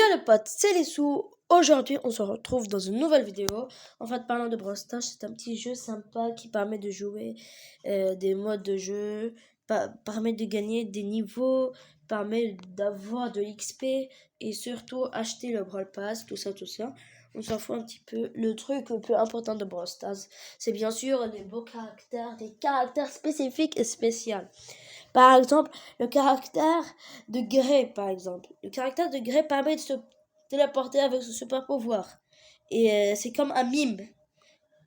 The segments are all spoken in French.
Yo les potes, c'est les sous. Aujourd'hui, on se retrouve dans une nouvelle vidéo. En fait, parlant de Brawl Stars, c'est un petit jeu sympa qui permet de jouer des modes de jeu, permet de gagner des niveaux, permet d'avoir de l'XP et surtout acheter le Brawl Pass, tout ça, tout ça. On s'en fout un petit peu. Le truc le plus important de Brawl Stars, c'est bien sûr les beaux caractères, des caractères spécifiques et spéciaux. Par exemple, le caractère de Grey, par exemple. Le caractère de Grey permet de se téléporter avec son super pouvoir. Et c'est comme un mime.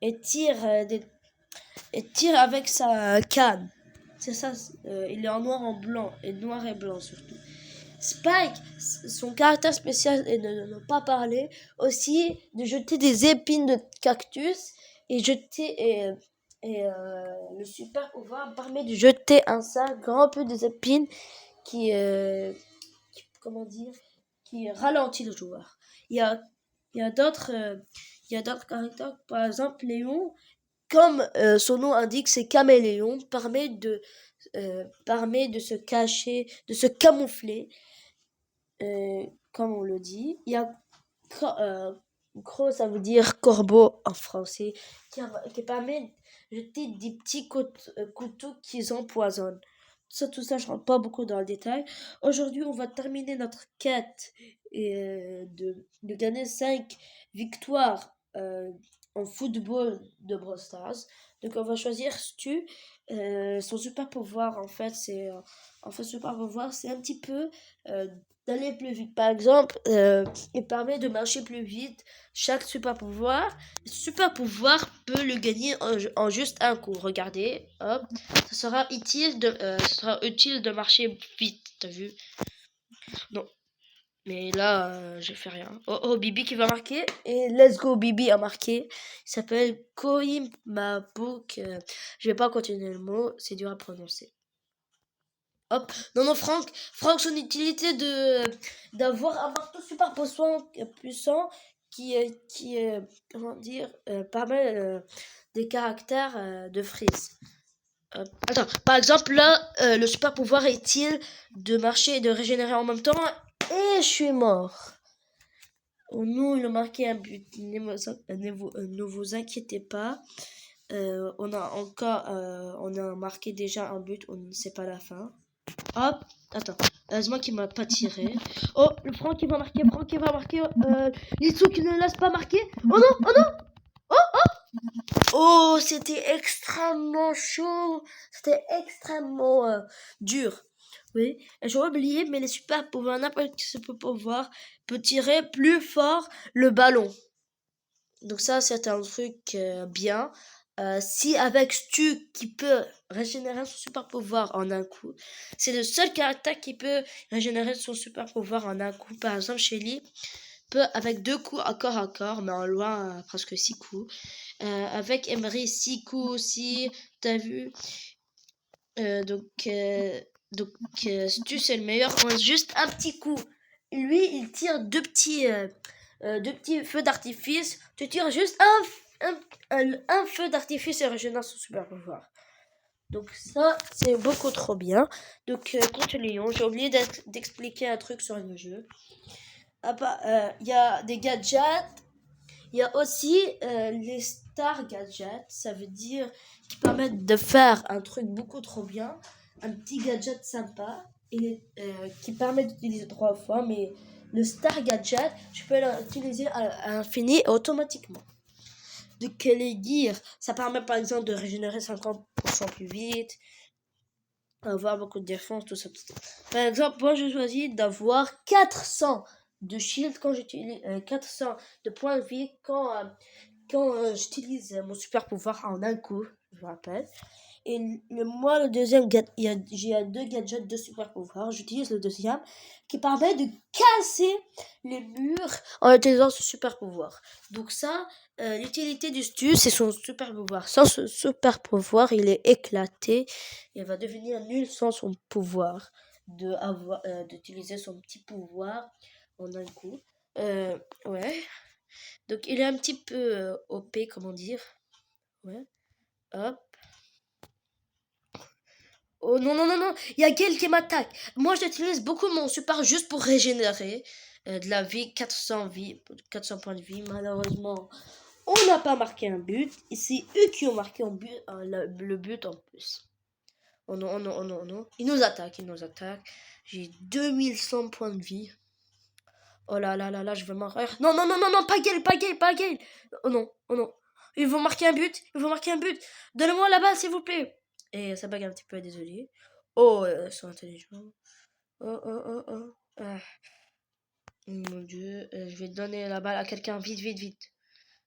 Et tire avec sa canne. C'est ça, il est en noir en blanc. Et noir et blanc surtout. Spike, son caractère spécial est de ne pas parler. Aussi, de jeter des épines de cactus. Et le super pouvoir permet de jeter un sac rempli des épines qui, comment dire, qui ralentit le joueur. Il y a, il y a d'autres, il y a d'autres caractères, par exemple Léon, comme son nom indique, c'est caméléon, permet de se cacher, de se camoufler, comme on le dit. Il y a Croc, ça veut dire corbeau en français, qui permet de jeter des petits couteaux qui empoisonnent. Tout ça, je rentre pas beaucoup dans le détail. Aujourd'hui, on va terminer notre quête de gagner 5 victoires en football de Brawl Stars. Donc, on va choisir Stu. Son super pouvoir, super pouvoir, c'est un petit peu d'aller plus vite. Par exemple, il permet de marcher plus vite. Chaque super pouvoir peut le gagner en juste un coup. Regardez, hop, ça sera utile de marcher vite. T'as vu? Non. Mais là, je fais rien. Oh, Bibi qui va marquer. Et let's go, Bibi a marqué. Il s'appelle Koim Mabouk. Je vais pas continuer le mot, c'est dur à prononcer. Hop. Non, Franck, son utilité d'avoir un marteau super puissant comment dire, permet des caractères de freeze. Attends, par exemple, là, le super pouvoir est-il de marcher et de régénérer en même temps? Et je suis mort. Oh non, il a marqué un but. Ne vous inquiétez pas. On a marqué déjà un but, on ne sait pas la fin. Hop, attends, heureusement qu'il m'a pas tiré. Oh, le Franck qui va marquer, Litsou qui ne laisse pas marquer. Oh non, oh, c'était extrêmement chaud, c'était extrêmement dur. Oui, j'aurais oublié, mais les super pouvoirs, n'importe qui se peut pouvoir, peut tirer plus fort le ballon. Donc ça, c'est un truc bien. Si avec Stu qui peut régénérer son super pouvoir en un coup, c'est le seul caractère qui peut régénérer son super pouvoir en un coup. Par exemple, Shelly peut avec 2 coups à corps, mais en loin presque 6 coups. Avec Emery 6 coups aussi, t'as vu. Donc Stu c'est le meilleur en juste un petit coup. Lui, il tire deux petits feux d'artifice. Tu tires juste un feu d'artifice et régénère son super pouvoir. Donc ça, c'est beaucoup trop bien. Donc continuons. J'ai oublié d'expliquer un truc sur le jeu. Il y a des gadgets. Il y a aussi les star gadgets. Ça veut dire qui permettent de faire un truc beaucoup trop bien. Un petit gadget sympa. Qui permet d'utiliser 3 fois. Mais le star gadget, tu peux l'utiliser à l'infini automatiquement. Donc les gears, ça permet par exemple de régénérer 50% plus vite, avoir beaucoup de défense, tout ça. Par exemple, moi j'ai choisi d'avoir 400 de shield quand j'utilise 400 de points de vie quand j'utilise mon super pouvoir en un coup, je vous rappelle. Et le deuxième, j'ai 2 gadgets de super pouvoir. J'utilise le deuxième qui permet de casser les murs en utilisant ce super pouvoir. Donc ça, l'utilité du Stu, c'est son super pouvoir. Sans ce super pouvoir, il est éclaté. Il va devenir nul sans son pouvoir d'utiliser son petit pouvoir en un coup. Ouais. Donc il est un petit peu OP, comment dire. Ouais. Hop. Oh non, il y a Gale qui m'attaque. Moi, j'utilise beaucoup mon super juste pour régénérer. de la vie, 400 vies, 400 points de vie. Malheureusement, on n'a pas marqué un but. Et c'est eux qui ont marqué le but en plus. Oh non, oh non, oh non, oh non. Ils nous attaquent, ils nous attaquent. J'ai 2100 points de vie. Oh là là là là, je vais mourir. Non, non, non, non, non, pas Gale, pas Gale, pas Gale. Oh non, oh non. Ils vont marquer un but, ils vont marquer un but. Donnez-moi la balle, s'il vous plaît. Et ça bug un petit peu, désolé. Oh, ils sont intelligents. Oh, oh, oh, oh. Ah. Mon Dieu, je vais donner la balle à quelqu'un. Vite, vite, vite.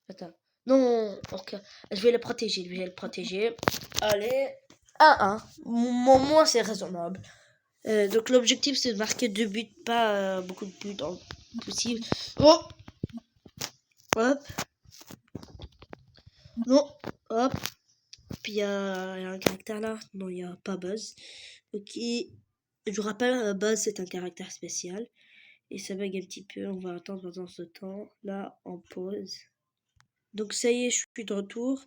Attends. Non, ok. Je vais le protéger, je vais le protéger. Allez. 1-1. Moi, c'est raisonnable. Donc l'objectif c'est de marquer 2 buts, pas beaucoup de buts possible. Oh, hop, non, hop. Puis il y a un caractère là. Non, il n'y a pas Buzz. Ok, je vous rappelle, Buzz c'est un caractère spécial. Et ça bug un petit peu, on va attendre pendant ce temps. Là, en pause. Donc ça y est, je suis de retour.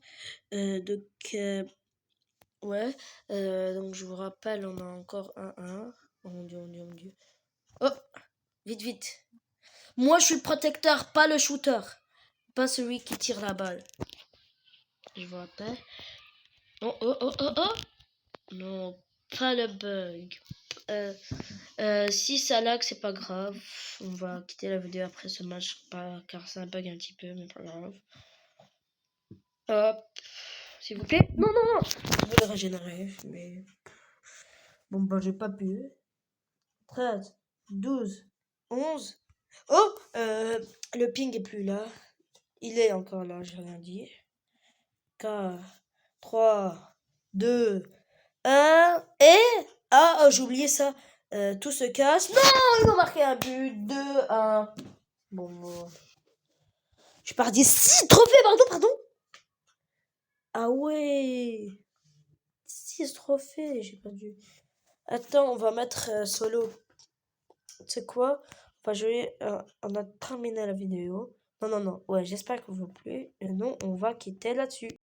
Ouais. Donc je vous rappelle, on a encore 1-1. Oh mon Dieu, mon Dieu, mon Dieu. Oh, vite, vite. Moi, je suis le protecteur, pas le shooter. Pas celui qui tire la balle. Je vous rappelle. Oh, oh, oh, oh, oh. Non, pas le bug. Si ça lag, c'est pas grave. On va quitter la vidéo après ce match, car ça bug un petit peu, mais pas grave. Hop. S'il vous plaît. Non, non, non. Je veux le régénérer, mais... Bon, bah, j'ai pas pu. 13, 12, 11. Oh, le ping est plus là. Il est encore là, j'ai rien dit. 4, 3, 2, 1. Et... Ah, oh, j'ai oublié ça. Tout se casse. Non, ils ont marqué un but. 2-1. Bon, je pars 6 trophées, pardon. Ah ouais. 6 trophées, j'ai perdu. Attends, on va mettre solo. Tu sais quoi? On va jouer. On a terminé la vidéo. Non, non, non. Ouais, j'espère que vous plaît. Non, on va quitter là-dessus.